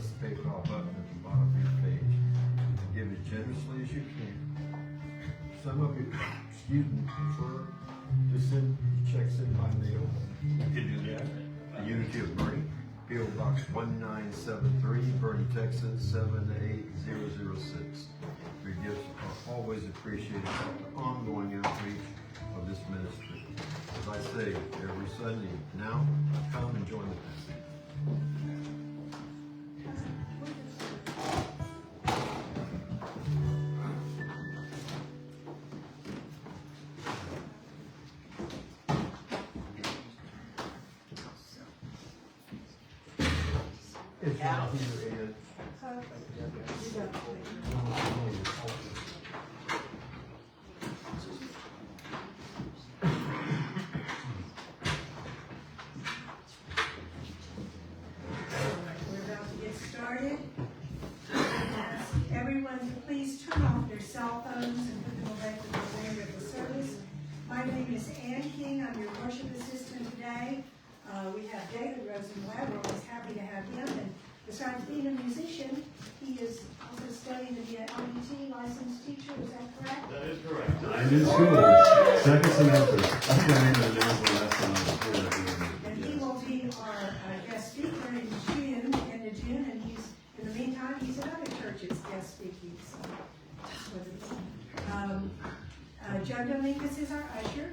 press the PayPal button at the bottom of your page and give as generously as you can. Some of you students prefer to send checks in by mail. You can do that. The Unity of Bernie, P.O. Box 1973, Bernie, Texas 78006. Your gifts are always appreciated for the ongoing outreach of this ministry. As I say every Sunday, now come and join the family. It's not here, Ed. We're about to get started. Ask everyone to please turn off their cell phones and put them away from the remainder of the service. My name is Ann King. I'm your worship assistant today. We have David Rosenblad. We're always happy to have him. And besides being a musician, he is also studying to be an LDT licensed teacher. Is that correct? That is correct. I'm in school. Second semester. I think I made that announcement last time I was here. And he will be our guest speaker in June, end of June, and he's, in the meantime, he's at other churches guest speaking. So, Joe Dominguez is our usher.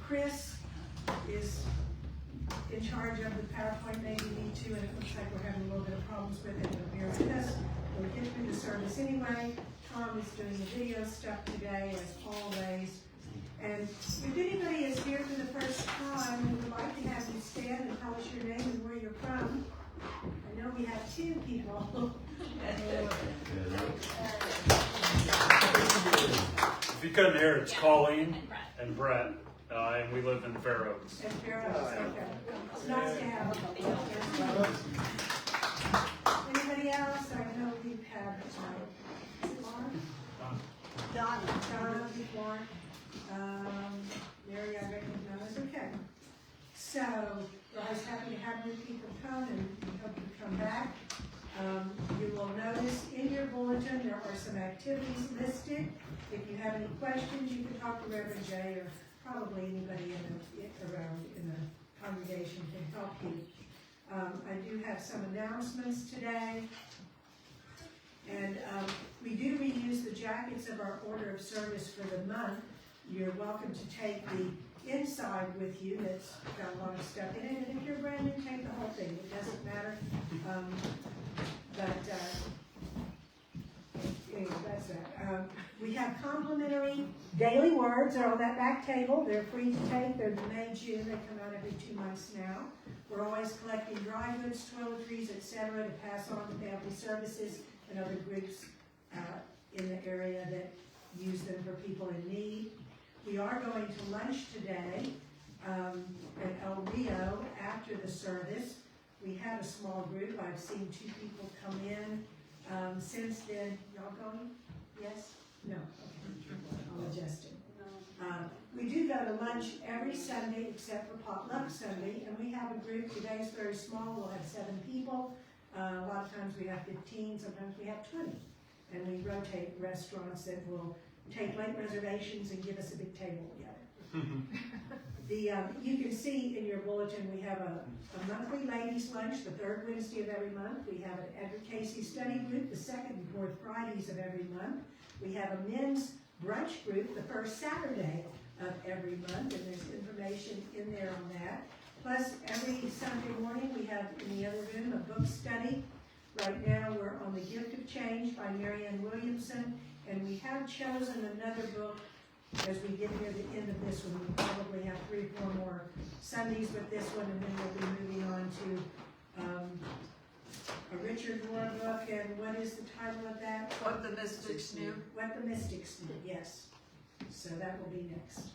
Chris is in charge of the PowerPoint, maybe me too, and it looks like we're having a little bit of problems with it, but bear with us. We'll get through the service anyway. Tom is doing the video stuff today, as always. And if anybody is here for the first time, we would like to have you stand and tell us your name and where you're from. I know we have 2 people. If you couldn't hear, it's Colleen and Brett, and we live in Fair Oaks. And Fair Oaks, okay. It's nice to have you. Anybody else? I know we've had, is it Lauren? Donna, Lauren. Mary, I recognize. Okay. So, we're always happy to have new people come, and we hope you come back. You will notice in your bulletin there are some activities listed. If you have any questions, you can talk to Reverend Jay or probably anybody around in the congregation can help you. I do have some announcements today. And we do reuse the jackets of our order of service for the month. You're welcome to take the inside with you that's got a lot of stuff in it. And if you're brand new, take the whole thing. It doesn't matter. Anyway, that's that. We have complimentary daily words. They're on that back table. They're free to take. They're May, June. They come out every 2 months now. We're always collecting dry goods, toiletries, etc. to pass on to family services and other groups in the area that use them for people in need. We are going to lunch today at El Rio after the service. We have a small group. I've seen 2 people come in. Since then, y'all going? Yes? No? Okay. I'll adjust it. We do go to lunch every Sunday except for Potluck Sunday, and we have a group. Today's very small. We'll have 7 people. A lot of times we have 15, sometimes we have 20. And we rotate restaurants that will take late reservations and give us a big table together. You can see in your bulletin we have a monthly ladies lunch the 3rd Wednesday of every month. We have an Edward Casey study group the 2nd and 4th Fridays of every month. We have a men's brunch group the 1st Saturday of every month, and there's information in there on that. Plus every Sunday morning we have in the other room a book study. Right now we're on The Gift of Change by Marianne Williamson, and we have chosen another book as we get near the end of this one. We probably have 3 or 4 more Sundays with this one, and then we'll be moving on to a Richard Rohr book. And what is the title of that? What the Mystics Knew. What the Mystics Knew, yes. So that will be next.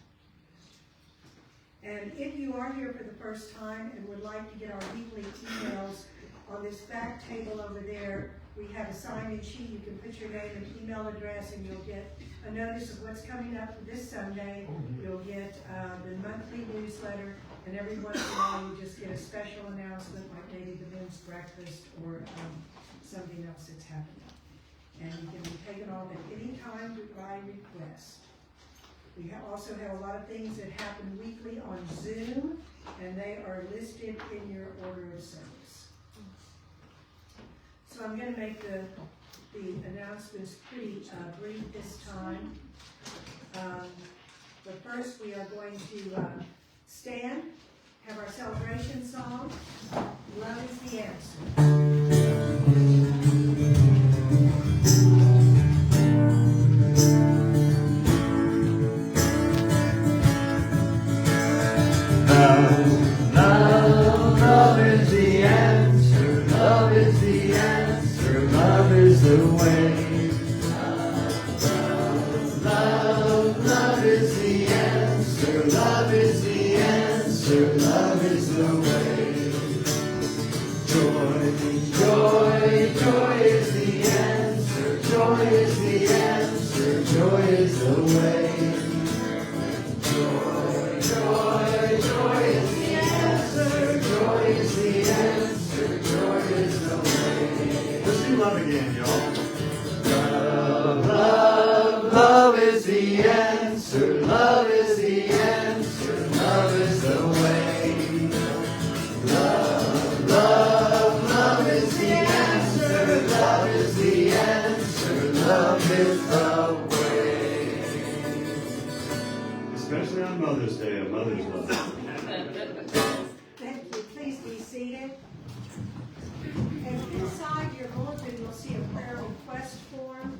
And if you are here for the first time and would like to get our weekly emails, on this back table over there, we have a sign-in sheet. You can put your name and email address, and you'll get a notice of what's coming up for this Sunday. You'll get the monthly newsletter, and every once in a while you just get a special announcement, like maybe the men's breakfast or something else that's happening. And you can be taken off at any time by request. We also have a lot of things that happen weekly on Zoom, and they are listed in your order of service. So I'm going to make the announcements pretty brief this time. But first we are going to stand, have our celebration song, Love is the Answer. Love is the answer, love is the answer, love is the way. Love is the answer, love is the answer, love is the way. Joy is the answer, joy is the answer, joy is the way. Joy is the answer, joy is the answer, joy is the way. Let's do love again, y'all. Love is the answer, love is the answer, love is the way. Love is the answer, love is the answer, love is the way. Especially on Mother's Day, a mother's love. Thank you. Please be seated. And inside your bulletin, you'll see a prayer request form.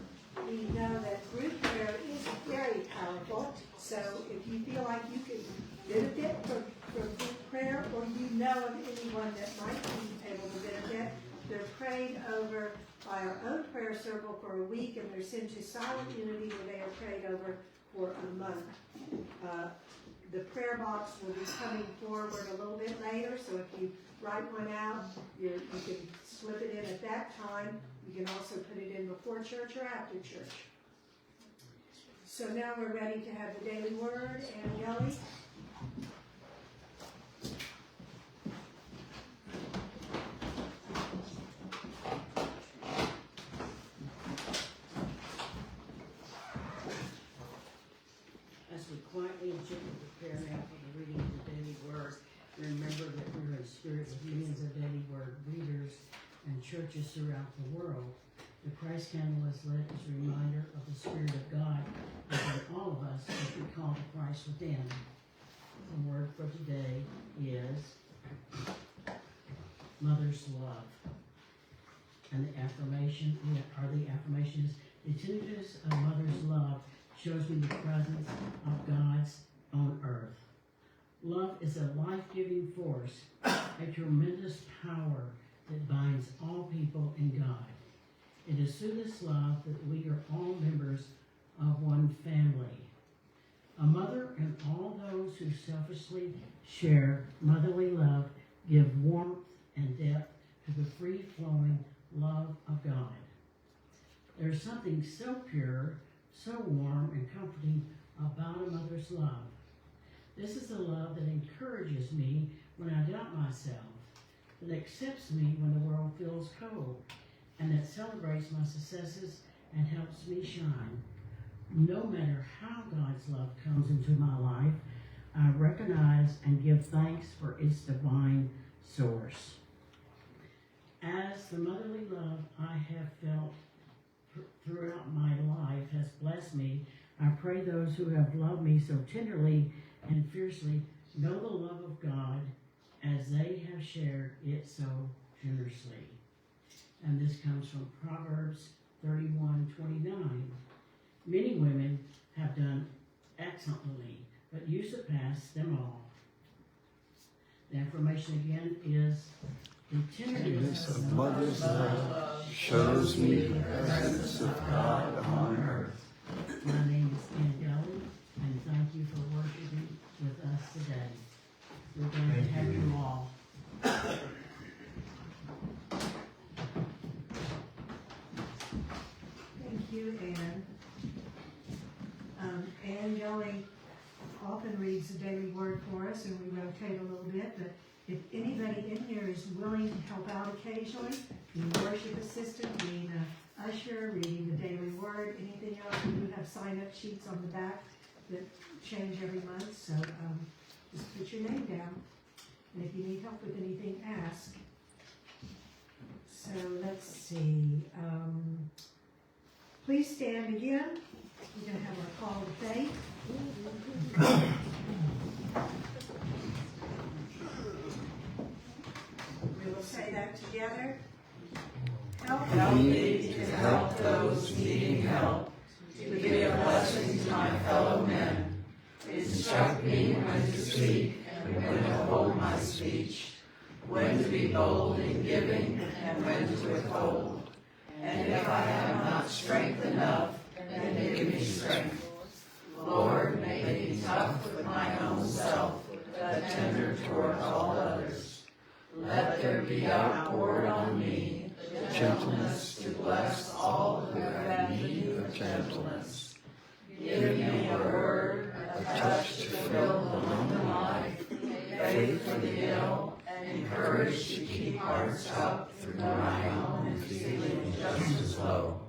We know that group prayer is very powerful. So if you feel like you can benefit from group prayer, or you know of anyone that might be able to benefit, they're prayed over by our own prayer circle for a week, and they're sent to Silent Unity, where they are prayed over for a month. The prayer box will be coming forward a little bit later, so if you write one out, you can slip it in at that time. You can also put it in before church or after church. So now we're ready to have the daily word, and Gulley. As we quietly and gently prepare now for the reading of the daily word, remember that we're in spirit with millions of daily word readers and churches throughout the world. The Christ candle is lit as a reminder of the Spirit of God within all of us as we call to Christ within. The word for today is Mother's Love. And the affirmation is, the tenderness of mother's love shows me the presence of God's on earth. Love is a life-giving force, a tremendous power that binds all people in God. It is through this love that we are all members of one family. A mother and all those who selfishly share motherly love give warmth and depth to the free-flowing love of God. There's something so pure, so warm and comforting about a mother's love. This is a love that encourages me when I doubt myself, that accepts me when the world feels cold, and that celebrates my successes and helps me shine. No matter how God's love comes into my life, I recognize and give thanks for its divine source. As the motherly love I have felt throughout my life has blessed me, I pray those who have loved me so tenderly and fiercely know the love of God as they have shared it so generously. And this comes from Proverbs 31:29. Many women have done excellently, but you surpass them all. The affirmation again is, the tenderness of mother's love shows me the presence of God on earth. My name is Gulley, and thank you for worshiping with us today. We're going to have you all. Thank you, Ann. Ann Gulley often reads the daily word for us, and we rotate a little bit, but if anybody in here is willing to help out occasionally. The worship assistant, being an usher, reading the daily word, anything else. We do have sign-up sheets on the back that change every month, so just put your name down. And if you need help with anything, ask. So let's see. Please stand again. We're going to have our call to faith. We will say that together. Help me to help those needing help, to be a blessing to my fellow men. Instruct me when to speak and when to hold my speech, when to be bold in giving and when to withhold. And if I have not strength enough, then give me strength. Lord, make me tough with my own self, but tender toward all others. Let there be outpoured on me gentleness to bless all who have need of gentleness. Give me a word, a touch to fill the lonely life, faith for the ill, and courage to keep hearts up through my own feeling just as low.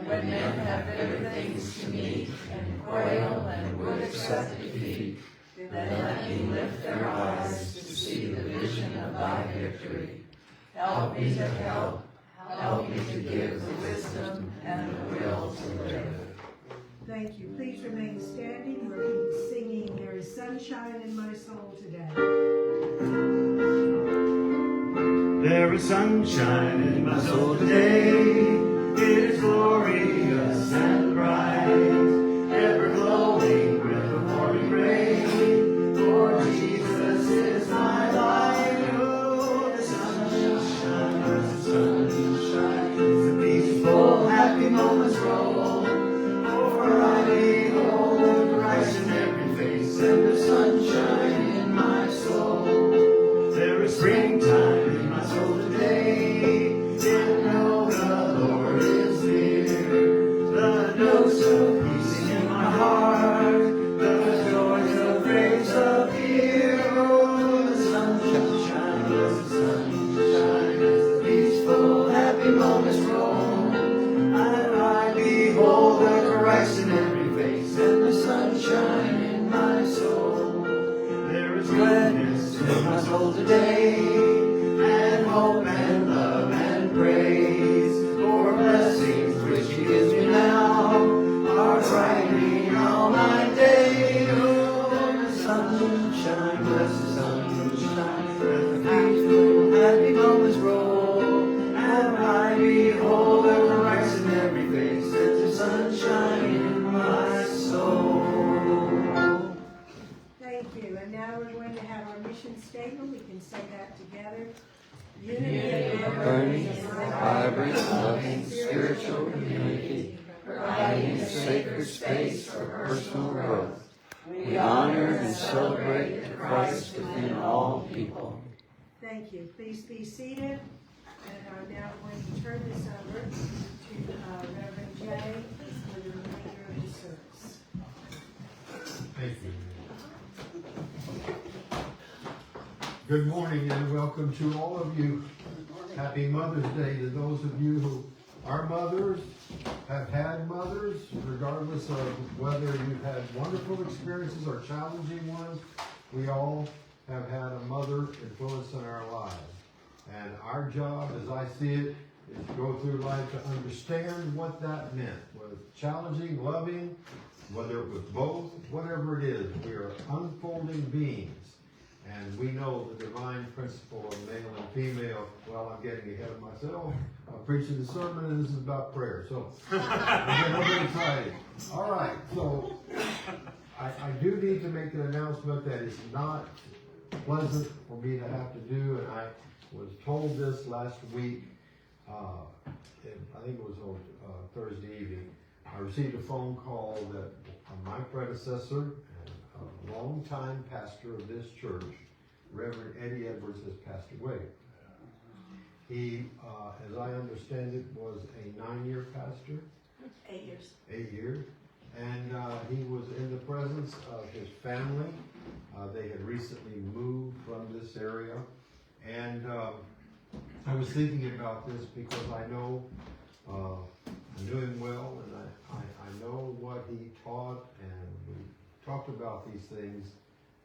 When men have bitter things to meet, and quail and would accept defeat, then let me lift their eyes to see the vision of thy victory. Help me to help me to give the wisdom and the will to live. Thank you. Please remain standing. We're singing There is Sunshine in My Soul today. There is sunshine in my soul today. It is glorious and bright, ever glowing with the morning rain. For Jesus is my light. Oh, the sunshine, the sunshine, the peaceful, happy moments roll. For I behold Christ in every face, and the sunshine in my soul. There is springtime in my soul today. And know the Lord is near. The notes of peace in my heart, the joys of grace appear. Oh, the sunshine, the sunshine, as the peaceful, happy moments roll. And I behold the Christ in every face, and the sunshine in my soul. There is gladness in my soul today, and hope and love and praise. For blessings which He gives me now are brightening all my day. Oh, the sunshine, blessed sunshine, as the peaceful, happy moments roll. And I behold the Christ in every face, and the sunshine in my soul. Thank you. And now we're going to have our mission statement. We can say that together. Unity of Burning, vibrant, loving, spiritual community, providing a sacred space for personal growth. We honor and celebrate the Christ within all people. Thank you. Please be seated. And I'm now going to turn this over to Reverend Jay for the remainder of the service. Thank you. Good morning and welcome to all of you. Happy Mother's Day to those of you who are mothers, have had mothers, regardless of whether you've had wonderful experiences or challenging ones. We all have had a mother influence in our lives. And our job, as I see it, is to go through life to understand what that meant. Whether it's challenging, loving, whether it was both, whatever it is, we are unfolding beings. And we know the divine principle of male and female. Well, I'm getting ahead of myself. I'm preaching the sermon and this is about prayer. So I'm getting a little excited. All right, so I do need to make an announcement that is not pleasant for me to have to do, and I was told this last week. I think it was on Thursday evening. I received a phone call that my predecessor, a longtime pastor of this church, Reverend Eddie Edwards, has passed away. He, as I understand it, was a 9-year pastor. 8 years. 8 years. And he was in the presence of his family. They had recently moved from this area. And I was thinking about this because I know I'm doing well, and I know what he taught, and we talked about these things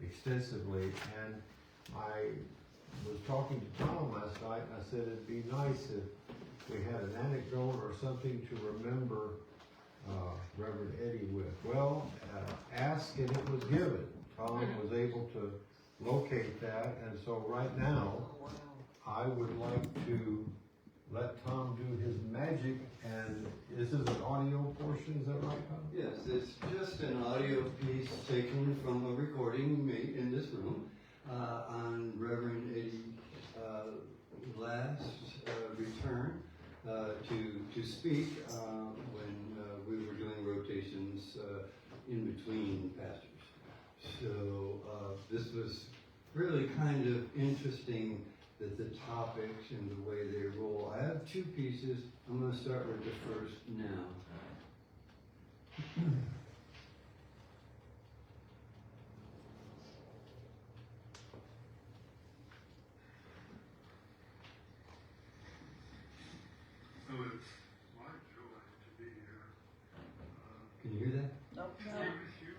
extensively. And I was talking to Tom last night, and I said it'd be nice if we had an anecdote or something to remember Reverend Eddie with. Well, ask and it was given. Tom was able to locate that, and so right now, I would like to let Tom do his magic, and this is an audio portion, is that right, Tom? Yes, it's just an audio piece taken from a recording made in this room on Reverend Eddie's last return to speak when we were doing rotations in between pastors. So this was really kind of interesting, that the topics and the way they roll. I have two pieces. I'm going to start with the first now. So it's my joy to be here. Can you hear that? Nope. To be with you.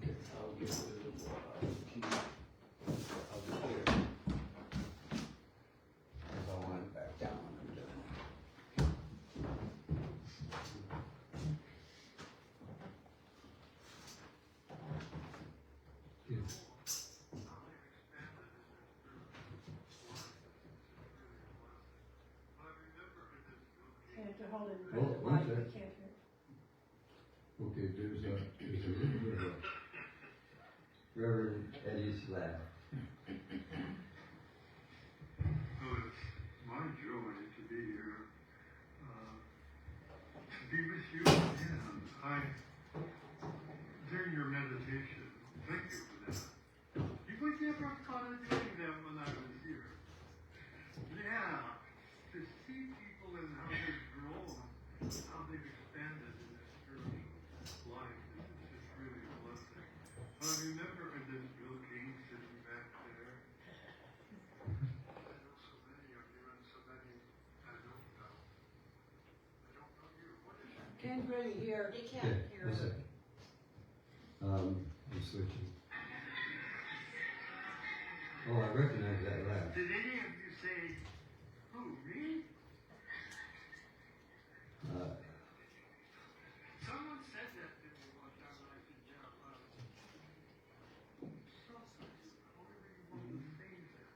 Okay, I'll get rid of the key. I'll just hear it. Because I want it back down when I'm done. Yeah. You have to hold it Oh, in the mic, okay. I can't hear. Okay, there's a little bit of Reverend Eddie's laugh. So it's my joy to be here. To be with you again. During your meditation, thank you for that. You would never have thought of doing that when I was here. Yeah, to see people and how they've grown, how they've expanded in their spiritual life, this is just really a blessing. I remember this Bill King sitting back there. I know so many of you, and so many I don't know. I don't know you. What is your Can't really hear. They Okay, can't hear. one second. I'm switching. Oh, I recognize that laugh. Did any of you say, who, me? Someone said that to me one time, and I said, yeah, however you want to say that.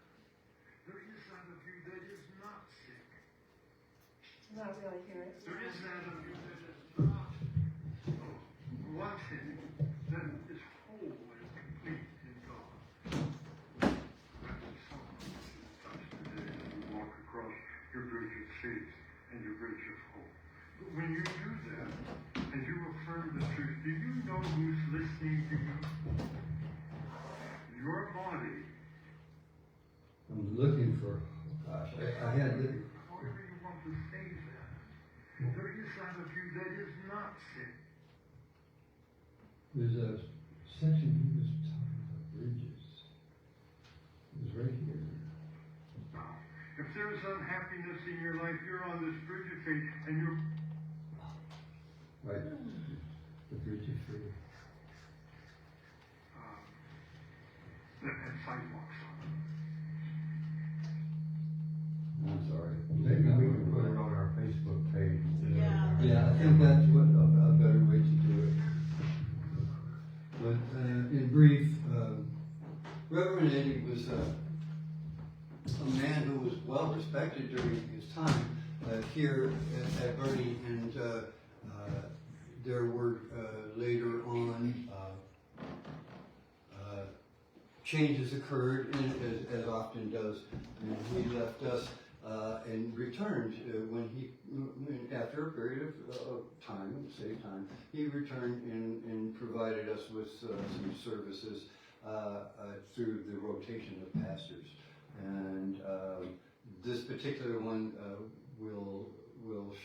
There is that of you that is not sick. Not really hear it. There is that of you that is not wanted, that is whole and complete in God. That's the song that is touched today as you walk across your bridge of faith and your bridge of hope. But when you do that, and you affirm the truth, do you know who's listening to you? Your body. I'm looking for, gosh, I had the, However you want to say that. There is that of you that is not sick. there's a section he was talking about bridges. It was right here. Now, if there's unhappiness in your life, you're on this bridge of faith, and you're Right. The bridge of faith. that had sidewalks on it. I'm sorry. Maybe we can put it on our Facebook page. Yeah. Yeah, I think that's what a better way to do it. But in brief, Reverend Eddie was a man who was well respected during his time here at Bernie, and there were later on changes occurred, as often does. And he left us and returned after a period of time, save time. He returned and provided us with some services through the rotation of pastors. And this particular one will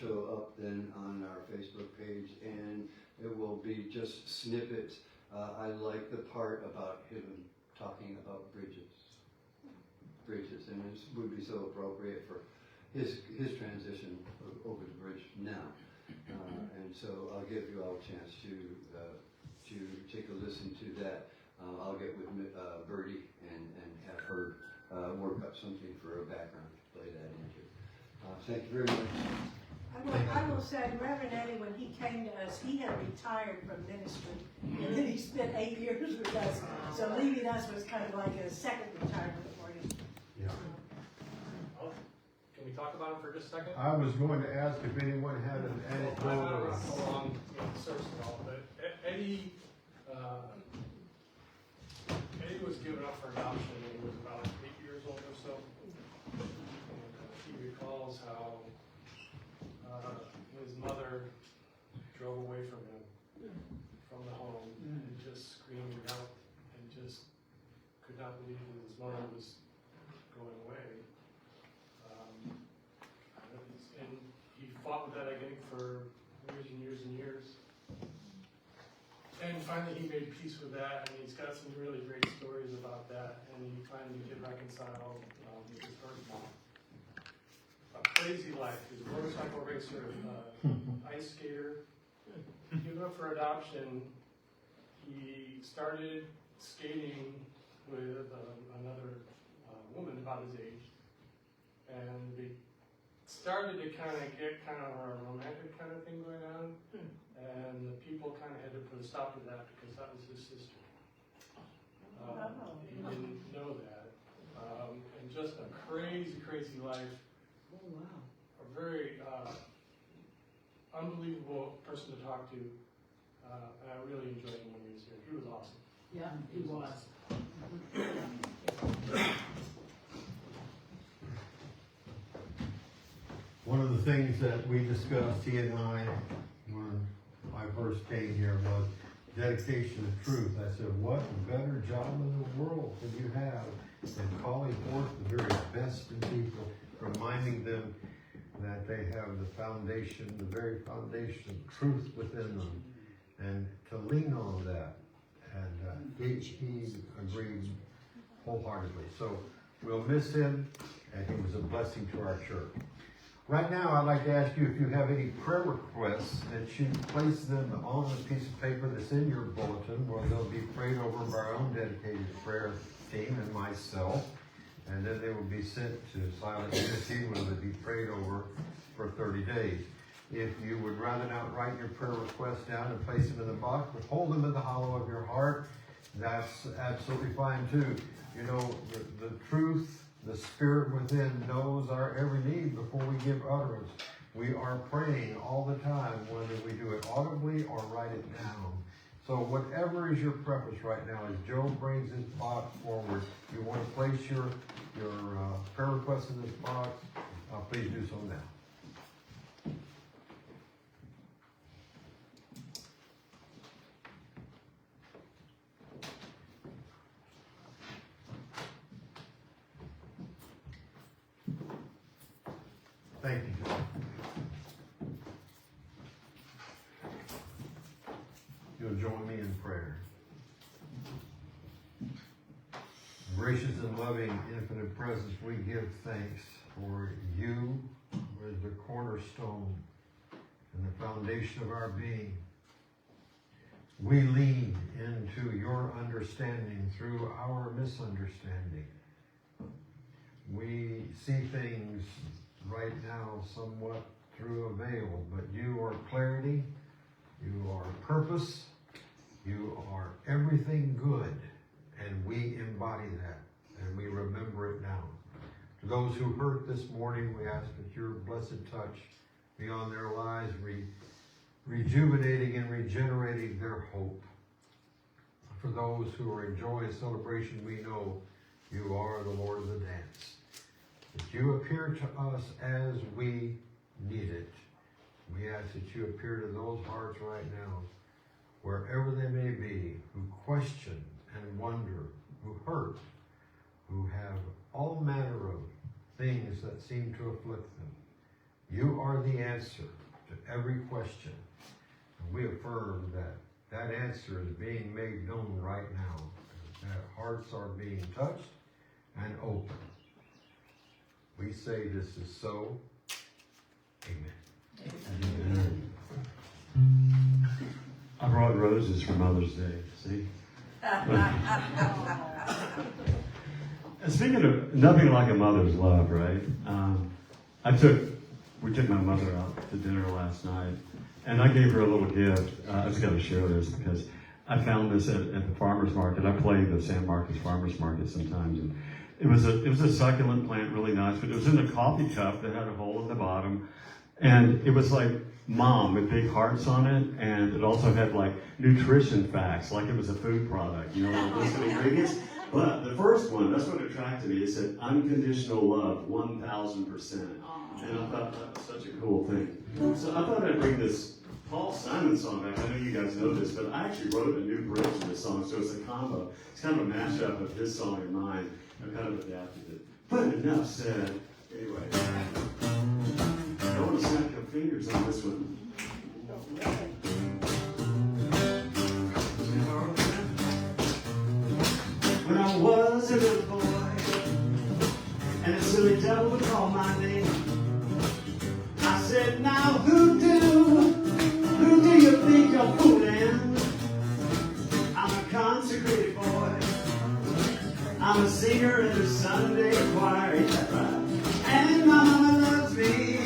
show up then on our Facebook page, and it will be just snippets. I like the part about him talking about bridges. preaches, and it would be so appropriate for his transition over the bridge now. And so I'll give you all a chance to take a listen to that. I'll get with Birdie and have her work up something for a background to play that into. Thank you very much. I will say, Reverend Eddie, when he came to us, he had retired from ministry, and then he spent 8 years with us. So leaving us was kind of like a second retirement for him. Yeah. Can we talk about him for just a second? I was going to ask if anyone had an I'm anecdote. not or- along the service at all, but Eddie was given up for adoption when he was about 8 years old or so. And he recalls how his mother drove away from him, from the home, and just screamed out and just could not believe that his mother was going away. And he fought with that, I think, for years and years and years. And finally he made peace with that, and he's got some really great stories about that, and he finally did reconcile with his first mom. A crazy life. He was a motorcycle racer, ice skater. Given up for adoption, he started skating with another woman about his age, and they started to kind of get kind of a romantic kind of thing going on, and the people kind of had to put a stop to that because that was his sister. He didn't know that, and just a crazy, crazy life. Oh, wow. A very unbelievable person to talk to. And I really enjoyed him when he was here. He was awesome. Yeah, he was. One of the things that we discussed, he and I, when I first came here, was dedication to truth. I said, what better job in the world could you have than calling forth the very best in people, reminding them that they have the foundation, the very foundation of truth within them, and to lean on that. And he agreed wholeheartedly. So we'll miss him, and he was a blessing to our church. Right now, I'd like to ask you if you have any prayer requests, that you place them on a piece of paper that's in your bulletin, where they'll be prayed over by our own dedicated prayer team and myself, and then they will be sent to Silent Unity, where they'll be prayed over for 30 days. If you would rather not write your prayer requests down and place them in the box, but hold them in the hollow of your heart, that's absolutely fine too. You know, the truth, the Spirit within knows our every need before we give utterance. We are praying all the time, whether we do it audibly or write it down. So whatever is your preference right now, as Joe brings his box forward, you want to place your prayer request in this box, please do so now. Thank you, Joe. You'll join me in prayer. Gracious and loving, infinite presence, we give thanks for you as the cornerstone and the foundation of our being. We lean into your understanding through our misunderstanding. We see things right now somewhat through a veil, but you are clarity, you are purpose, you are everything good, and we embody that, and we remember it now. To those who heard this morning, we ask that your blessed touch be on their lives, rejuvenating and regenerating their hope. For those who are enjoying celebration, we know you are the Lord of the dance. That you appear to us as we need it. We ask that you appear to those hearts right now, wherever they may be, who question and wonder, who hurt, who have all manner of things that seem to afflict them. You are the answer to every question. And we affirm that that answer is being made known right now, that hearts are being touched and opened. We say this is so. Amen. I brought roses for Mother's Day, see? And speaking of nothing like a mother's love, right? We took my mother out to dinner last night, and I gave her a little gift. I just got to share this because I found this at the farmer's market. I play the San Marcos farmer's market sometimes, and it was a succulent plant, really nice, but it was in a coffee cup that had a hole in the bottom, and it was like Mom with big hearts on it, and it also had like nutrition facts, like it was a food product, you know, list of ingredients. But the first one, that's what attracted me. It said unconditional love, 1,000%. And I thought that was such a cool thing. So I thought I'd bring this Paul Simon song back. I know you guys know this, but I actually wrote a new bridge to this song, so it's a combo. It's kind of a mashup of his song and mine. I kind of adapted it. But enough said. Anyway, I want to snap your fingers on this one. When I was a little boy, and a silly devil would call my name, I said, now who do you think you're fooling? I'm a consecrated boy, I'm a singer in the Sunday choir, ain't that right? And my mama loves me,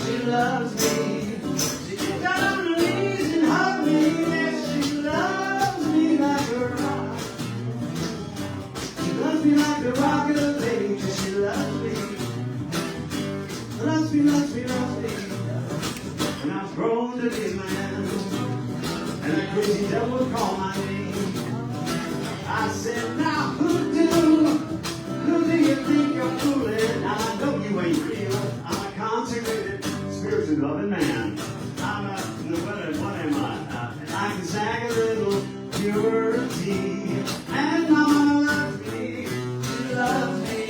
she loves me, she gets down on her knees and hugs me, yes, she loves me like a rock. She loves me like the rock of the ages, she loves me. Loves me, loves me, loves me. And I was grown to be a man, and that crazy devil would call my name. I said, now who do you think you're fooling? Now I know you ain't real. I'm a consecrated, spiritually loving man. I'm a, what am I? I can sing a little purity. And my mama loves me, she loves me.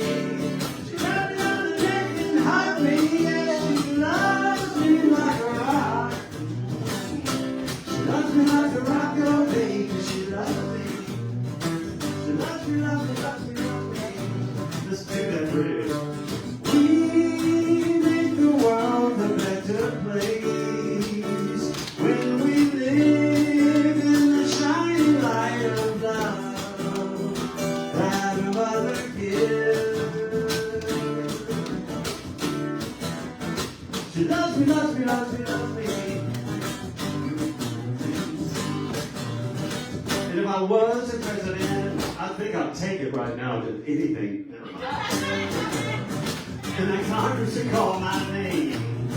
She got me on the neck and hugged me, yeah, she loves me like a rock. She loves me like a rock, oh baby, she loves me. She loves me, loves me, loves me, loves me. Let's do that bridge. We make the world a better place when we live in the shining light of love that a mother gives. She loves me, loves me, loves me, loves me. And if I was a president, I think I'd take it right now to anything. Never mind. And the Congress would call my name.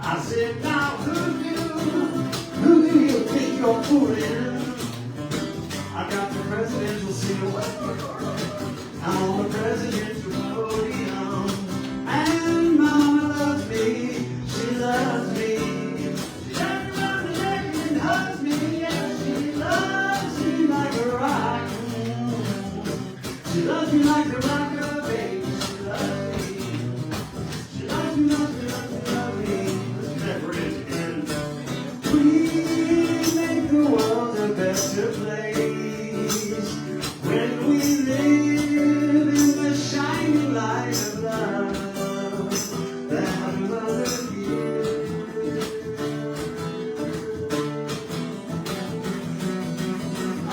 I said, now who do you think you're fooling? I got the presidential seal. I'm on the presidential podium. And my mama loves me. She loves me. She got me around the neck and hugs me. Yeah, she loves me like a rock. She loves me like the rock of a baby. She loves me. She loves me, loves me, loves me, loves me. Let's do that bridge again. We make the world a better place when we live in the shining light of love that a mother gives.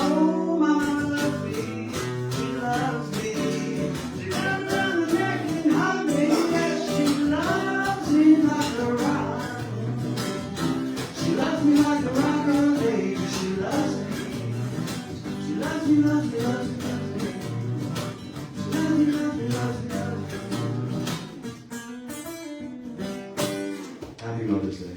Oh, mama loves me, she loves me. She got me around the neck and hugged me, yes, she loves me like a rock. She loves me like the rock of ages, she loves me. She loves me, loves me, loves me, loves me. She loves me, loves me, loves me, loves me. Happy Mother's Day.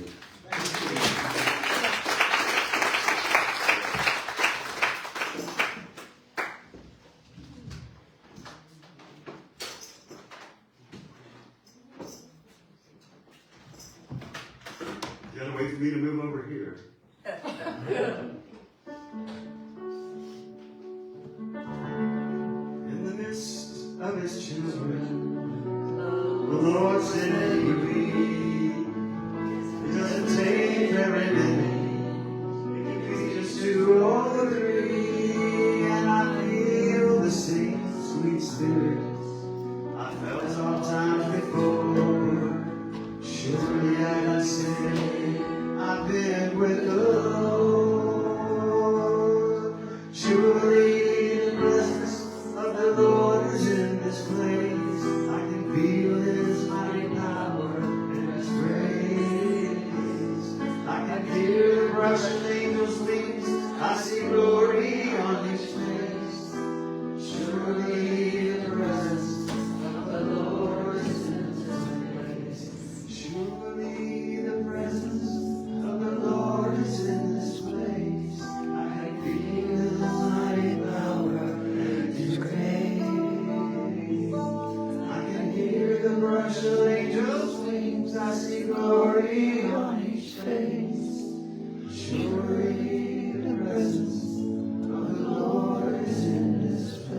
You gotta wait for me to move over here. In the midst of his children, the Lord said he would be. It doesn't take very many. It can be just two or three. And I feel the same sweet spirit I felt all times before. marshal angels' wings, I see glory on each face. Surely the presence of the Lord is in this place.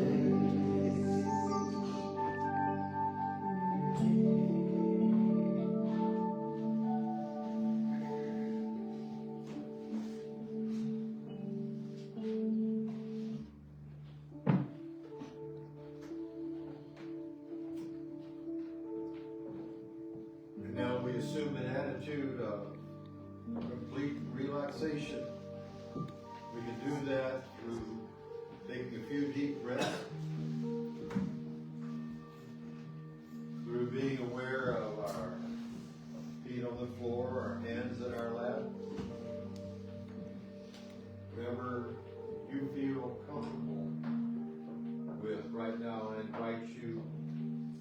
And now we assume an attitude of complete relaxation. We can do that through taking a few deep breaths, through being aware of our feet on the floor, our hands in our lap. Whatever you feel comfortable with right now, I invite you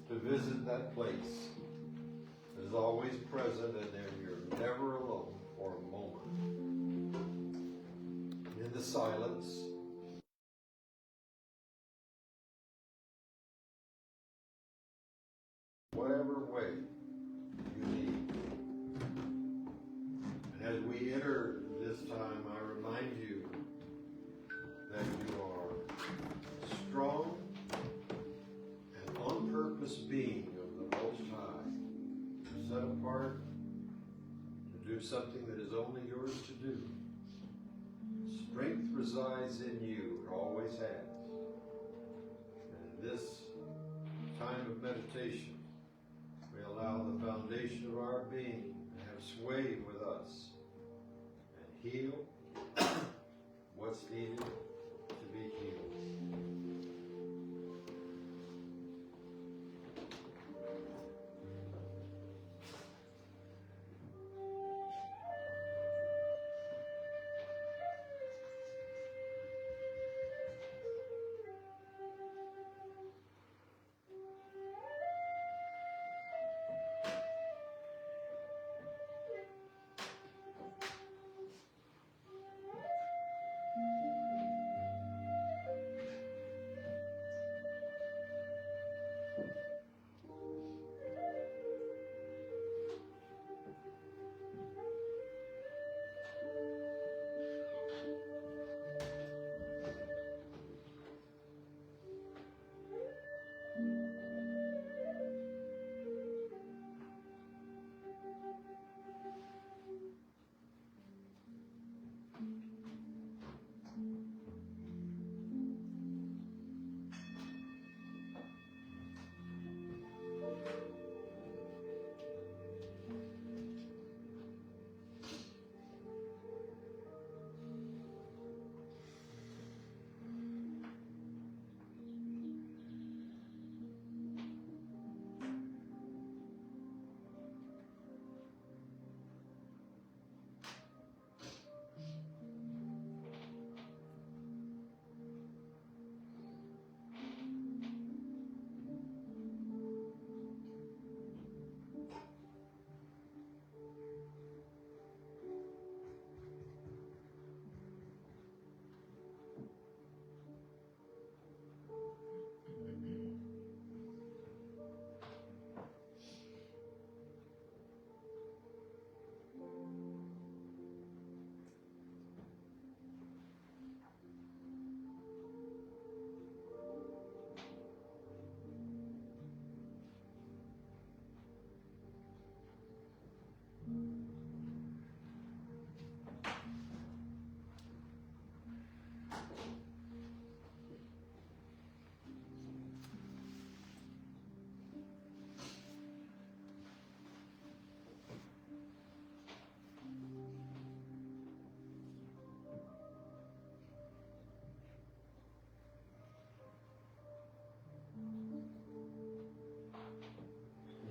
to visit that place. Is always present, and then you're never alone for a moment. In the silence, whatever way you need. And as we enter this time, I remind you that you are strong and on purpose being of the Most High, set apart to do something that is only yours to do. Strength resides in you, it always has. And in this time of meditation, we allow the foundation of our being to have sway with us and heal what's needed to be healed.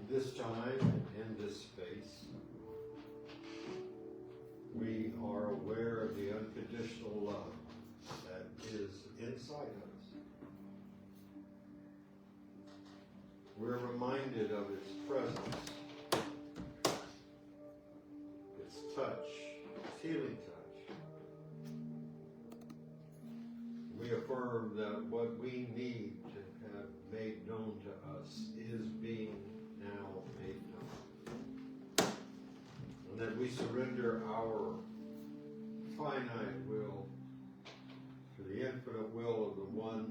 This time, in this space, we are aware of the unconditional love that is inside us. We're reminded of its presence, its touch, its healing touch. We affirm that what we need to have made known to us is being now made known. And that we surrender our finite will to the infinite will of the one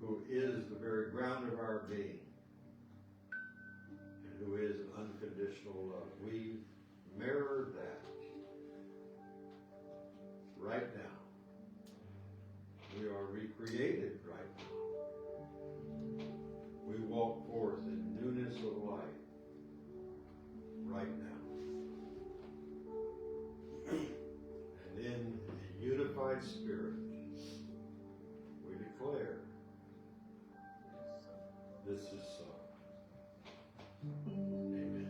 who is the very ground of our being and who is unconditional love. We mirror that right now. We are recreated right now. We walk forth in newness of life right now. And in a unified spirit, we declare this is so. Amen.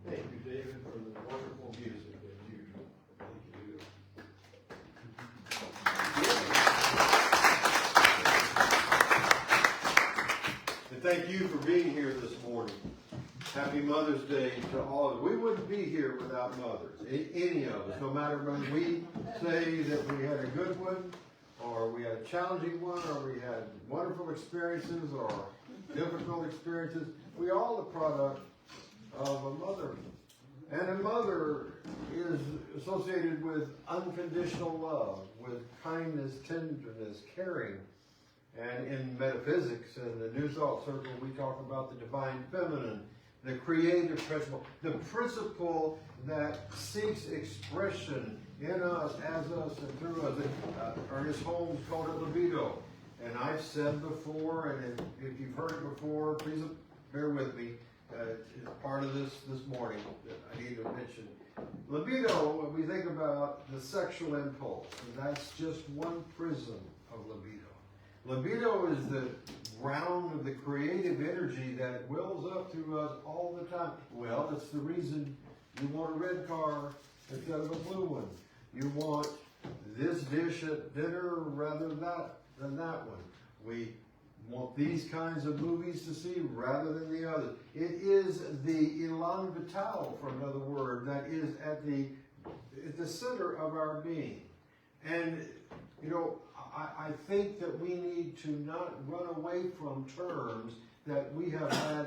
Thank you, David, for the wonderful music that you do. And thank you for being here this morning. Happy Mother's Day to all of you. We wouldn't be here without mothers, any of us, no matter whether we say that we had a good one, or we had a challenging one, or we had wonderful experiences, or difficult experiences. We are all the product of a mother. And a mother is associated with unconditional love, with kindness, tenderness, caring. And in metaphysics, in the New Thought Circle, we talk about the divine feminine, the creative principle, the principle that seeks expression in us, as us, and through us. Ernest Holmes called it libido. And I've said before, and if you've heard it before, please bear with me. It's part of this morning that I need to mention. Libido, when we think about the sexual impulse, and that's just one prism of libido. Libido is the ground of the creative energy that wells up through us all the time. Well, that's the reason you want a red car instead of a blue one. You want this dish at dinner rather than that one. We want these kinds of movies to see rather than the others. It is the elan vital, for another word, that is at the center of our being. And, you know, I think that we need to not run away from terms that we have had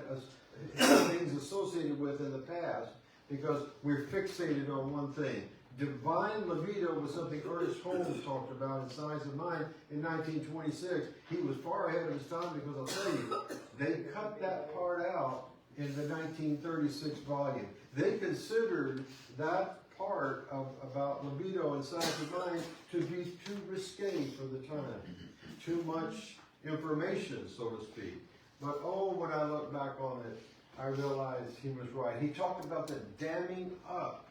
things associated with in the past, because we're fixated on one thing. Divine libido was something Ernest Holmes talked about in Signs of Mind in 1926. He was far ahead of his time, because I'll tell you, they cut that part out in the 1936 volume. They considered that part about libido and Signs of Mind to be too risque for the time. Too much information, so to speak. But oh, when I look back on it, I realized he was right. He talked about the damming up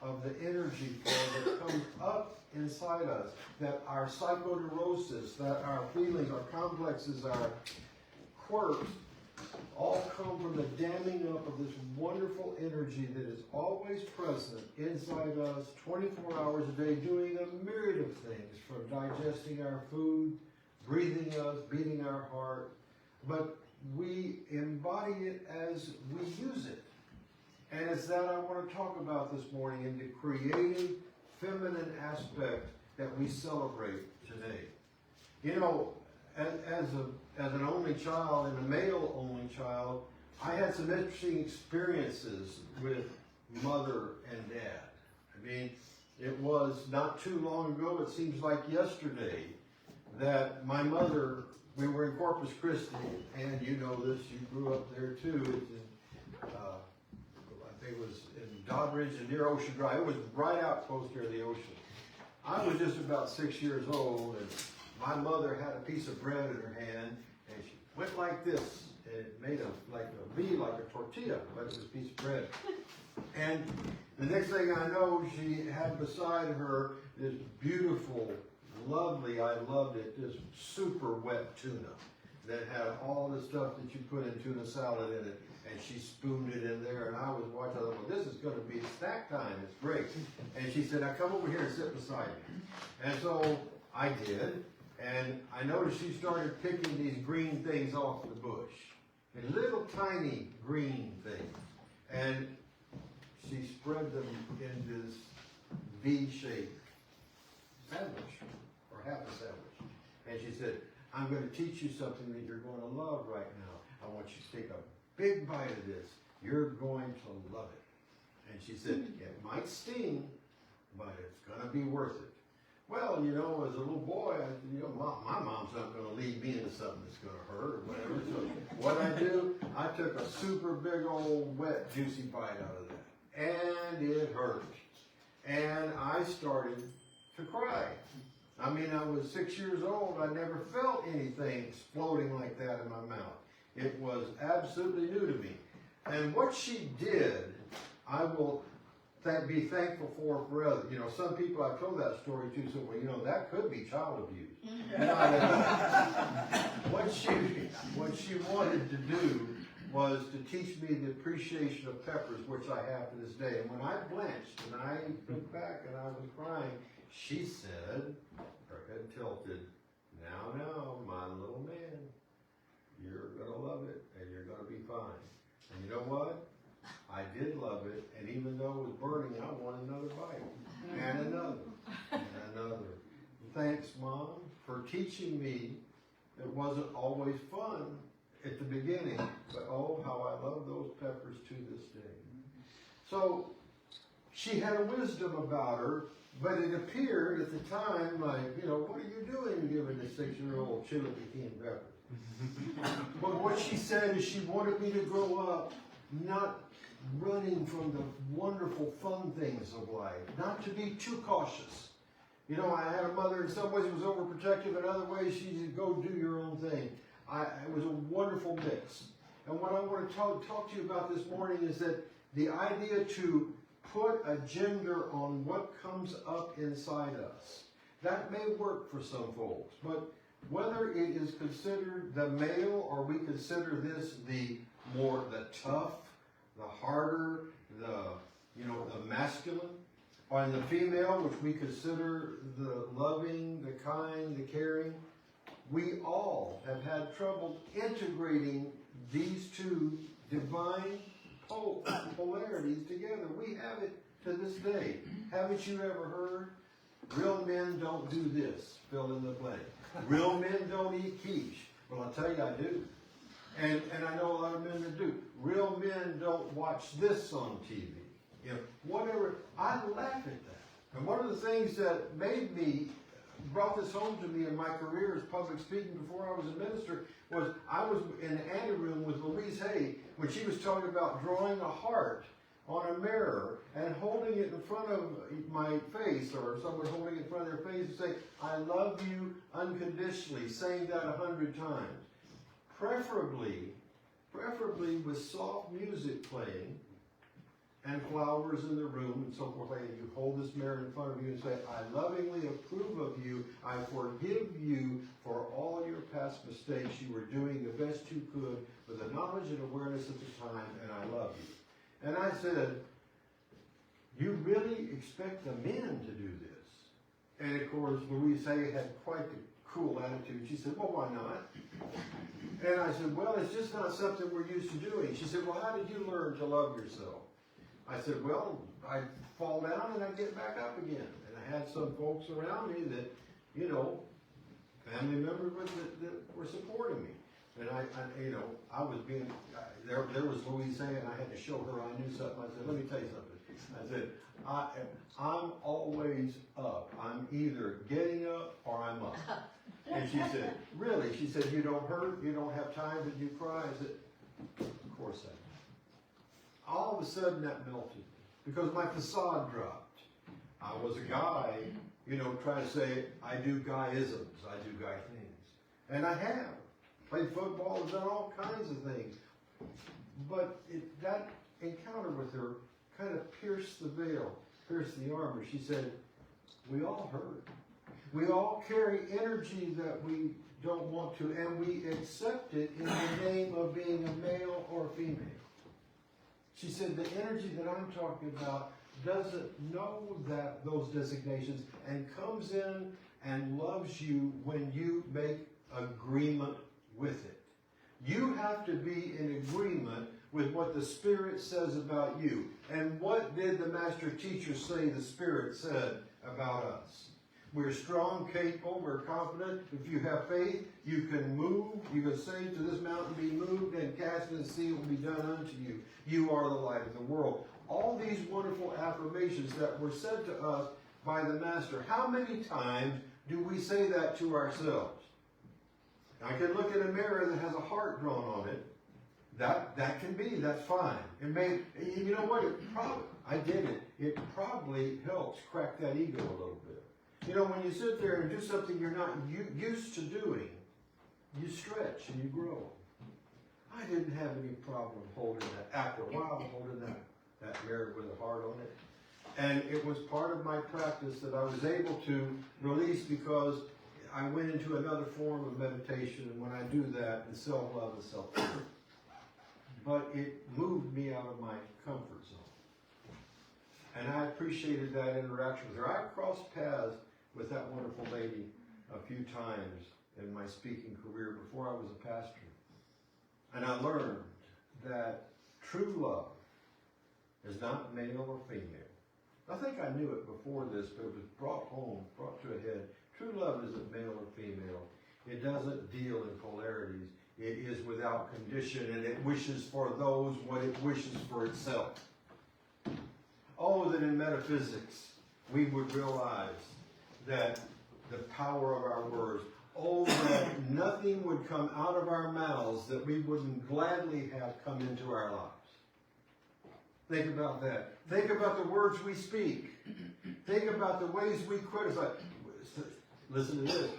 of the energy flow that comes up inside us, that our psychodeurosis, that our feelings, our complexes, our quirks, all come from the damming up of this wonderful energy that is always present inside us 24 hours a day, doing a myriad of things, from digesting our food, breathing us, beating our heart. But we embody it as we use it. And it's that I want to talk about this morning, in the creative, feminine aspect that we celebrate today. You know, as an only child, and a male-only child, I had some interesting experiences with mother and dad. I mean, it was not too long ago, it seems like yesterday, that my mother, we were in Corpus Christi, and you know this, you grew up there too. It's in, I think it was in Doddridge and near Ocean Drive. It was right out close near the ocean. I was just about 6 years old, and my mother had a piece of bread in her hand, and she went like this, and it made like a V, like a tortilla, like this piece of bread. And the next thing I know, she had beside her this beautiful, lovely, I loved it, this super wet tuna. that had all the stuff that you put in tuna salad in it, and she spooned it in there, and I was watching, I thought, well, this is gonna be snack time, it's great. And she said, now come over here and sit beside me. And so I did, and I noticed she started picking these green things off the bush. And little tiny green things. And she spread them in this V-shaped sandwich, or half a sandwich. And she said, I'm going to teach you something that you're going to love right now. I want you to take a big bite of this. You're going to love it. And she said, it might sting, but it's going to be worth it. Well, you know, as a little boy, my mom's not going to lead me into something that's going to hurt or whatever. So what I do, I took a super big old wet juicy bite out of that. And it hurt. And I started to cry. I mean, I was 6 years old. I never felt anything exploding like that in my mouth. It was absolutely new to me. And what she did, I will be thankful for forever. You know, some people I've told that story to said, well, you know, that could be child abuse. What she wanted to do was to teach me the appreciation of peppers, which I have to this day. And when I blanched and I looked back and I was crying, she said, her head tilted, now, my little man, you're going to love it and you're going to be fine. And you know what? I did love it, and even though it was burning, I wanted another bite, and another, and another. Thanks, Mom, for teaching me it wasn't always fun at the beginning, but oh, how I love those peppers to this day. So, she had a wisdom about her, but it appeared at the time like, you know, what are you doing giving a 6-year-old chili pecan peppers? But what she said is she wanted me to grow up not running from the wonderful fun things of life, not to be too cautious. You know, I had a mother in some ways was overprotective, in other ways she said, go do your own thing. It was a wonderful mix. And what I want to talk to you about this morning is that the idea to put a gender on what comes up inside us, that may work for some folks, but whether it is considered the male or we consider this the tough, the harder, the masculine, or the female, which we consider the loving, the kind, the caring, we all have had trouble integrating these two divine polarities together. We have it to this day. Haven't you ever heard? Real men don't do this, fill in the blank. Real men don't eat quiche. Well, I'll tell you, I do. And I know a lot of men that do. Real men don't watch this on TV. You know, whatever. I laugh at that. And one of the things that brought this home to me in my career as public speaking before I was a minister was I was in the anteroom with Louise Hay when she was talking about drawing a heart on a mirror and holding it in front of my face, or someone holding it in front of their face and saying, I love you unconditionally, saying that 100 times. Preferably with soft music playing and flowers in the room and so forth. And you hold this mirror in front of you and say, I lovingly approve of you. I forgive you for all your past mistakes. You were doing the best you could with the knowledge and awareness at the time, and I love you. And I said, you really expect the men to do this? And of course, Louise Hay had quite the cool attitude. She said, well, why not? And I said, well, it's just not something we're used to doing. She said, well, how did you learn to love yourself? I said, well, I fall down and I get back up again. And I had some folks around me that, you know, family members that were supporting me. And I was being, there was Louise Hay, and I had to show her I knew something. I said, let me tell you something. I said, I'm always up. I'm either getting up or I'm up. And she said, really? She said, you don't hurt? You don't have time? Did you cry? I said, of course I did. All of a sudden that melted because my facade dropped. I was a guy, you know, trying to say, I do guyisms. I do guy things. And I have. Played football, I've done all kinds of things. But that encounter with her kind of pierced the veil, pierced the armor. She said, we all hurt. We all carry energy that we don't want to, and we accept it in the name of being a male or a female. She said the energy that I'm talking about doesn't know that those designations and comes in and loves you when you make agreement with it. You have to be in agreement with what the Spirit says about you. And what did the Master Teacher say the Spirit said about us? We're strong, capable, we're confident. If you have faith, you can move. You can say to this mountain, be moved, and cast it and see it will be done unto you. You are the light of the world. All these wonderful affirmations that were said to us by the Master. How many times do we say that to ourselves? I can look at a mirror that has a heart drawn on it. That can be, that's fine. It may, you know what, I did it. It probably helps crack that ego a little bit. You know, when you sit there and do something you're not used to doing, you stretch and you grow. I didn't have any problem holding that, after a while, holding that mirror with a heart on it. And it was part of my practice that I was able to release because I went into another form of meditation, and when I do that, it's self-love and self-care. But it moved me out of my comfort zone. And I appreciated that interaction with her. I crossed paths with that wonderful lady a few times in my speaking career before I was a pastor. And I learned that true love is not male or female. I think I knew it before this, but it was brought to a head. True love isn't male or female. It doesn't deal in polarities. It is without condition, and it wishes for those what it wishes for itself. Oh, that in metaphysics we would realize that the power of our words. Oh, that nothing would come out of our mouths that we wouldn't gladly have come into our lives. Think about that. Think about the words we speak. Think about the ways we criticize. Listen to this.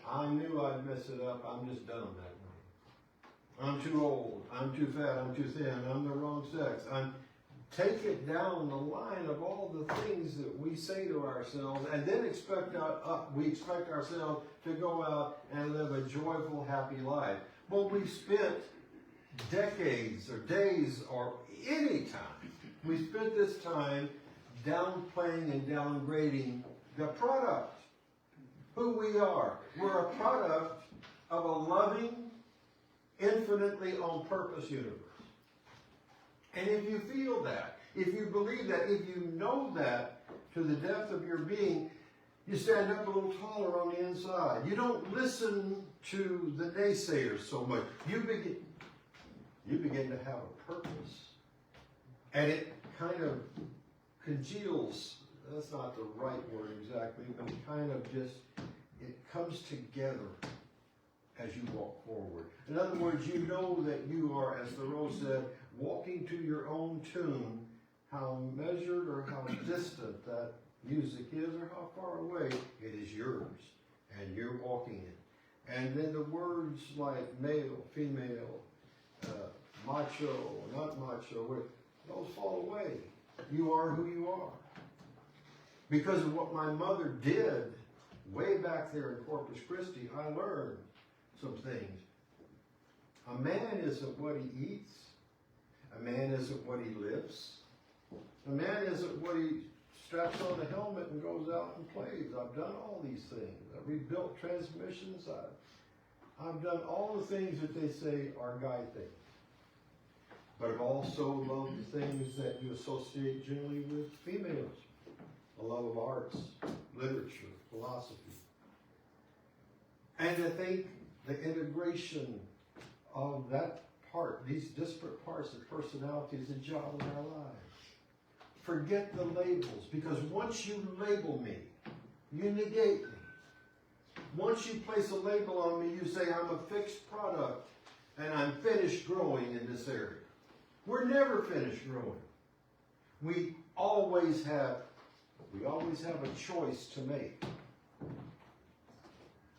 I knew I'd mess it up. I'm just done that way. I'm too old. I'm too fat. I'm too thin. I'm the wrong sex. Take it down the line of all the things that we say to ourselves, and then we expect ourselves to go out and live a joyful, happy life. Well, we've spent decades or days or any time, we spent this time downplaying and downgrading the product, who we are. We're a product of a loving, infinitely on purpose universe. And if you feel that, if you believe that, if you know that to the depth of your being, you stand up a little taller on the inside. You don't listen to the naysayers so much. You begin to have a purpose. And it kind of congeals, that's not the right word exactly, but it kind of just, it comes together as you walk forward. In other words, you know that you are, as Thoreau said, walking to your own tune, how measured or how distant that music is or how far away, it is yours, and you're walking it. And then the words like male, female, macho, not macho, those fall away. You are who you are. Because of what my mother did way back there in Corpus Christi, I learned some things. A man isn't what he eats. A man isn't what he lifts. A man isn't what he straps on a helmet and goes out and plays. I've done all these things. I've rebuilt transmissions. I've done all the things that they say are guy things. But I've also loved the things that you associate generally with females. A love of arts, literature, philosophy. And I think the integration of that part, these disparate parts of personality is a job in our lives. Forget the labels, because once you label me, you negate me. Once you place a label on me, you say I'm a fixed product and I'm finished growing in this area. We're never finished growing. We always have a choice to make.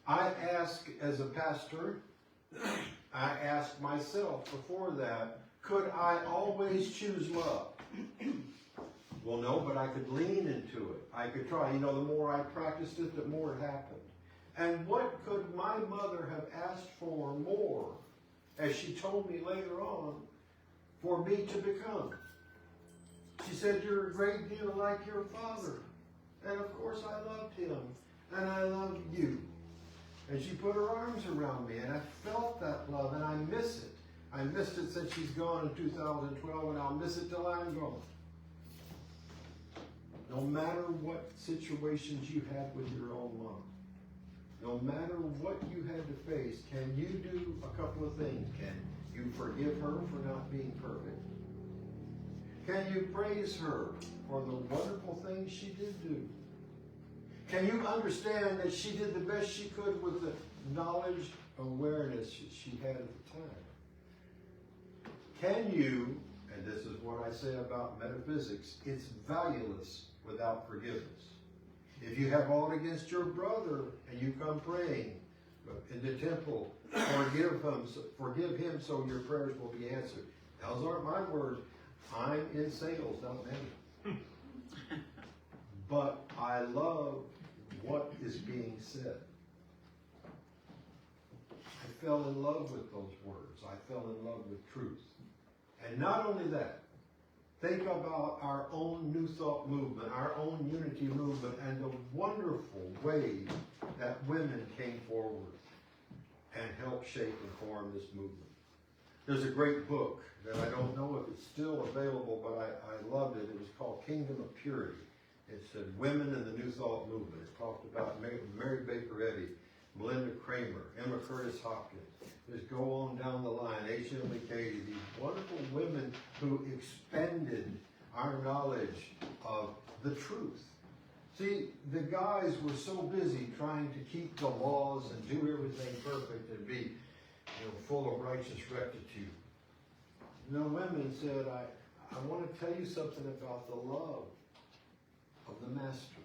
I ask as a pastor, I ask myself before that, could I always choose love? Well, no, but I could lean into it. I could try. You know, the more I practiced it, the more it happened. And what could my mother have asked for more, as she told me later on, for me to become? She said, you're a great deal like your father. And of course I loved him, and I loved you. And she put her arms around me, and I felt that love, and I miss it. I missed it since she's gone in 2012, and I'll miss it till I'm gone. No matter what situations you had with your own mom, no matter what you had to face, can you do a couple of things? Can you forgive her for not being perfect? Can you praise her for the wonderful things she did do? Can you understand that she did the best she could with the knowledge, awareness she had at the time? Can you, and this is what I say about metaphysics, it's valueless without forgiveness. If you have aught against your brother and you come praying in the temple, forgive him so your prayers will be answered. Those aren't my words. I'm in sales, not many. But I love what is being said. I fell in love with those words. I fell in love with truth. And not only that, think about our own New Thought movement, our own unity movement, and the wonderful way that women came forward and helped shape and form this movement. There's a great book that I don't know if it's still available, but I loved it. It was called Kingdom of Purity. It said Women in the New Thought Movement. It talked about Mary Baker Eddy, Melinda Kramer, Emma Curtis Hopkins. Just go on down the line, H.M. Katie, these wonderful women who expanded our knowledge of the truth. See, the guys were so busy trying to keep the laws and do everything perfect and be full of righteous rectitude. The women said, I want to tell you something about the love of the Master,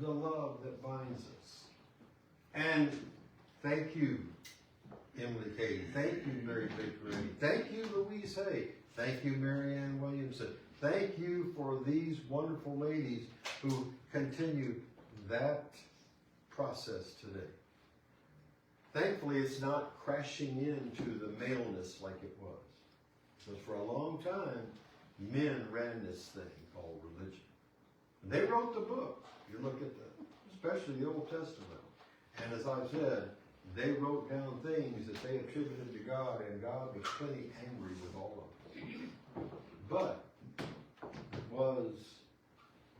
the love that binds us. And thank you, Emily Cady. Thank you, Mary Baker Eddy. Thank you, Louise Hay. Thank you, Mary Ann Williamson. Thank you for these wonderful ladies who continue that process today. Thankfully, it's not crashing into the maleness like it was. Because for a long time, men ran this thing called religion. And they wrote the book. You look at especially the Old Testament. And as I've said, they wrote down things that they attributed to God, and God was plenty angry with all of them. But it was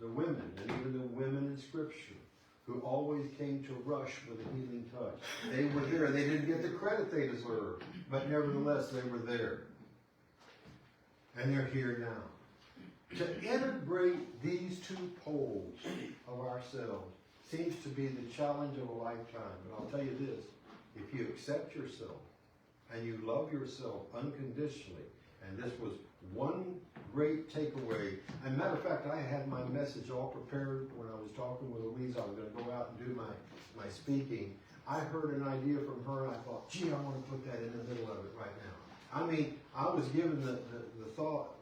the women, and even the women in Scripture, who always came to rush with a healing touch. They were there. They didn't get the credit they deserved, but nevertheless, they were there. And they're here now. To integrate these two poles of ourselves seems to be the challenge of a lifetime. But I'll tell you this, if you accept yourself and you love yourself unconditionally, and this was one great takeaway. And matter of fact, I had my message all prepared when I was talking with Louise. I was going to go out and do my speaking. I heard an idea from her, and I thought, gee, I want to put that in the middle of it right now. I mean, I was given the talk,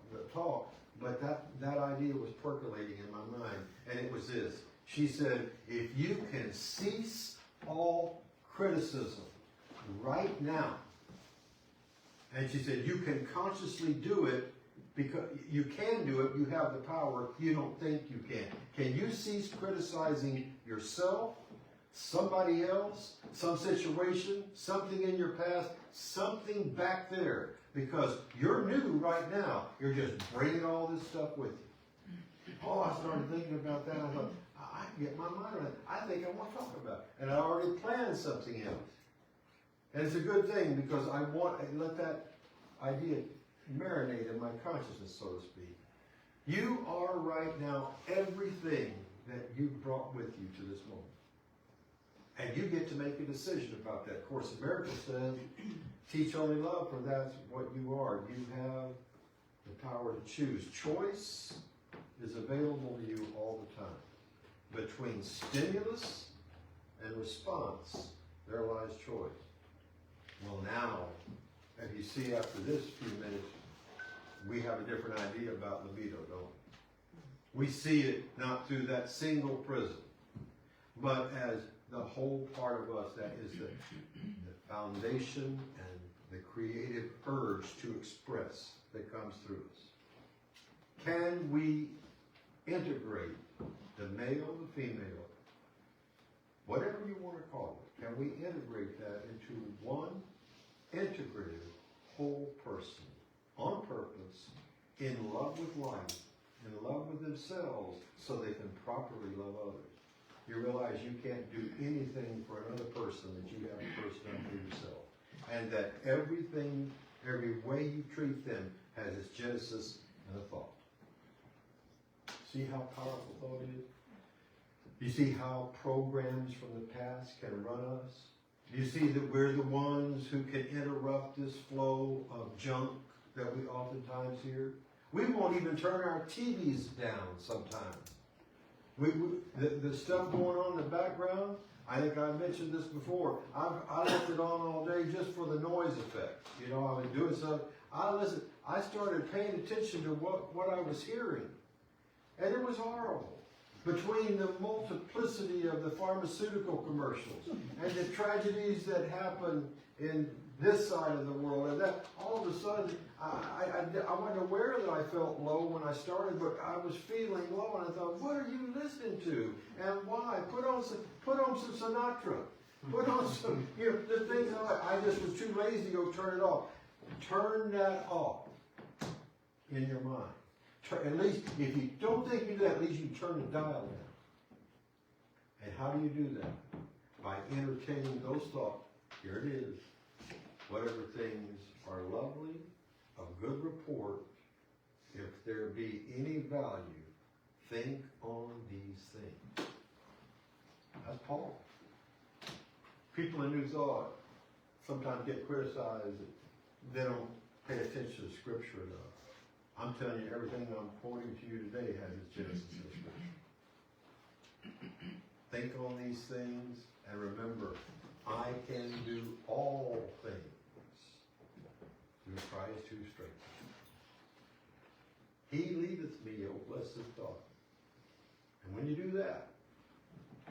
but that idea was percolating in my mind, and it was this. She said, if you can cease all criticism right now, and she said, you can consciously do it, because you can do it, you have the power, you don't think you can. Can you cease criticizing yourself, somebody else, some situation, something in your past, something back there? Because you're new right now. You're just bringing all this stuff with you. Oh, I started thinking about that. I thought, I can get my mind around it. I think I want to talk about it. And I already planned something else. And it's a good thing, because I want to let that idea marinate in my consciousness, so to speak. You are right now everything that you brought with you to this moment. And you get to make a decision about that. Course in Miracles says, teach only love, for that's what you are. You have the power to choose. Choice is available to you all the time. Between stimulus and response, there lies choice. Well, now, as you see after this few minutes, we have a different idea about libido, don't we? We see it not through that single prism, but as the whole part of us that is the foundation and the creative urge to express that comes through us. Can we integrate the male, the female, whatever you want to call it, can we integrate that into one integrative whole person on purpose, in love with life, in love with themselves, so they can properly love others? You realize you can't do anything for another person that you haven't first done for yourself. And that everything, every way you treat them has its genesis in a thought. See how powerful thought is? You see how programs from the past can run us? You see that we're the ones who can interrupt this flow of junk that we oftentimes hear? We won't even turn our TVs down sometimes. The stuff going on in the background, I think I mentioned this before. I left it on all day just for the noise effect. You know, I was doing something. I started paying attention to what I was hearing. And it was horrible. Between the multiplicity of the pharmaceutical commercials and the tragedies that happen in this side of the world, and that all of a sudden, I wasn't aware that I felt low when I started, but I was feeling low, and I thought, what are you listening to, and why? Put on some Sinatra, put on some, you know, the things I just was too lazy to go turn it off. Turn that off in your mind. At least, if you don't think you do that, at least you turn the dial down. And how do you do that? By entertaining those thoughts. Here it is. Whatever things are lovely, of good report, if there be any value, think on these things. That's Paul. People in New Thought sometimes get criticized that they don't pay attention to Scripture enough. I'm telling you, everything I'm quoting to you today has its genesis in Scripture. Think on these things, and remember, I can do all things through Christ who strengthens me. He leadeth me, O blessed thought. And when you do that,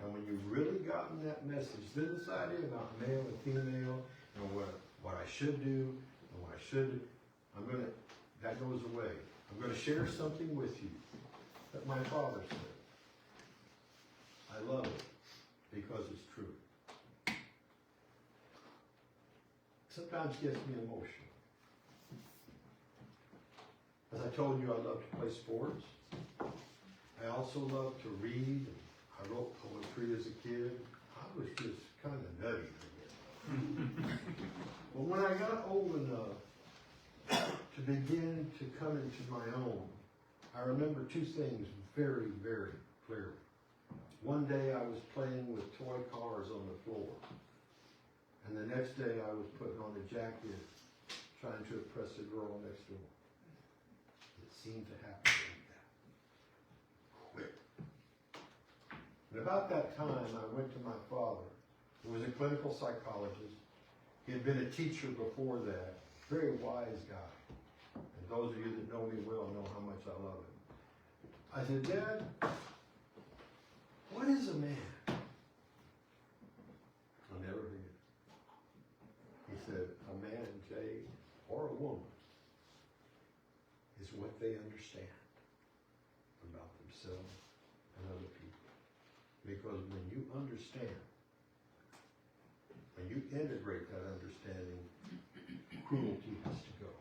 and when you've really gotten that message, then this idea about male and female, and what I should do, and what I shouldn't, that goes away. I'm going to share something with you that my father said. I love it because it's true. Sometimes it gets me emotional. As I told you, I love to play sports. I also love to read. I wrote poetry as a kid. I was just kind of nutty, I guess. But when I got old enough to begin to come into my own, I remember two things very, very clearly. One day I was playing with toy cars on the floor. And the next day I was putting on a jacket trying to impress a girl next door. It seemed to happen like that. Quick. And about that time I went to my father, who was a clinical psychologist. He had been a teacher before that. Very wise guy. And those of you that know me well know how much I love him. I said, Dad, what is a man? I'll never forget. He said, a man, Jay, or a woman, is what they understand about themselves and other people. Because when you understand, when you integrate that understanding, cruelty has to go.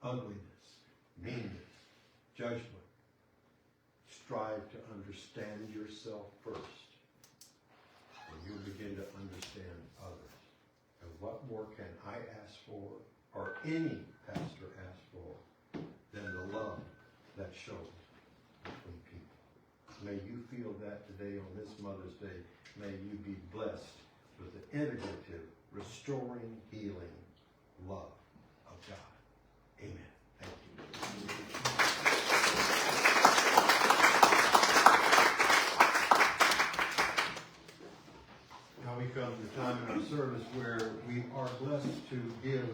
Ugliness, meanness, judgment. Strive to understand yourself first. And you'll begin to understand others. And what more can I ask for, or any pastor ask for, than the love that shows between people. May you feel that today on this Mother's Day. May you be blessed with the integrative, restoring, healing love of God. Amen. Thank you. Now we come to the time in our service where we are blessed to give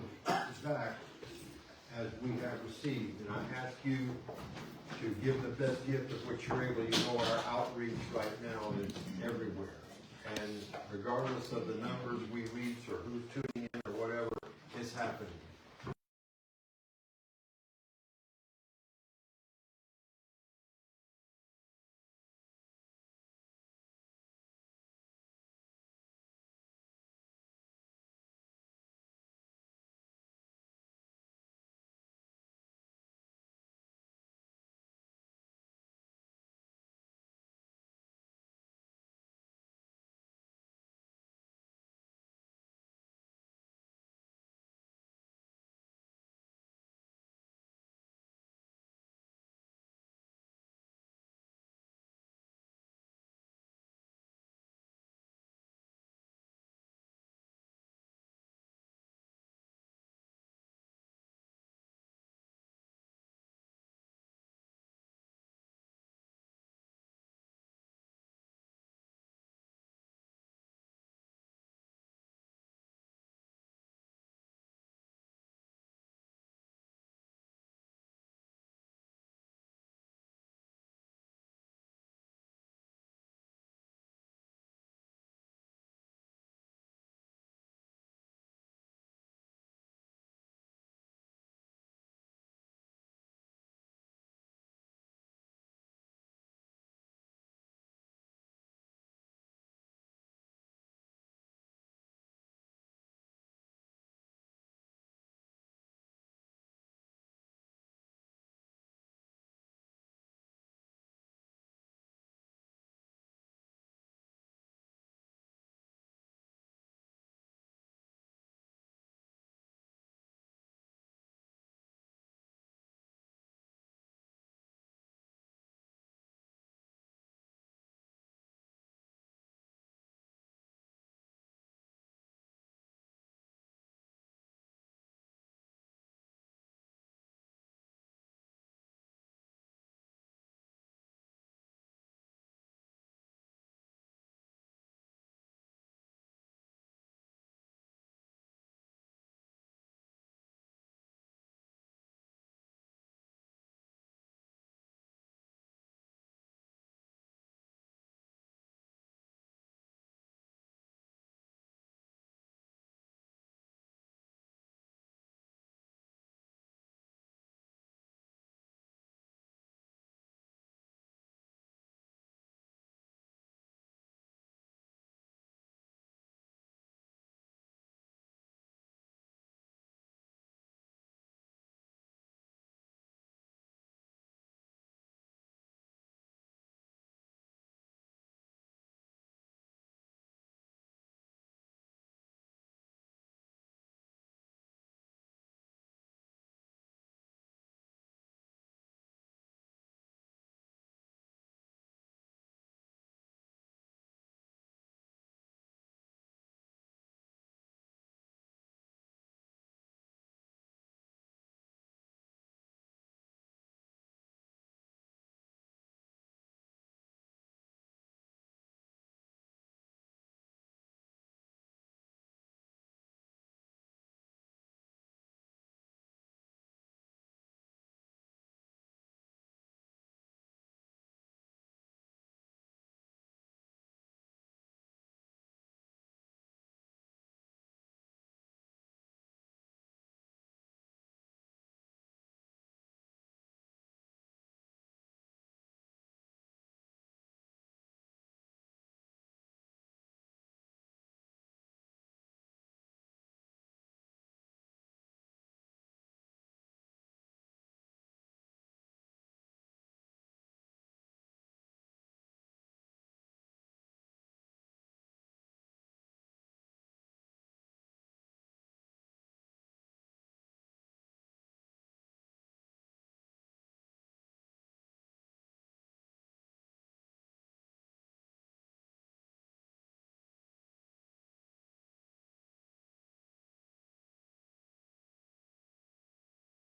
back as we have received. And I ask you to give the best gift of what you're able to. You know, our outreach right now is everywhere. And regardless of the numbers we reach or who's tuning in or whatever, it's happening.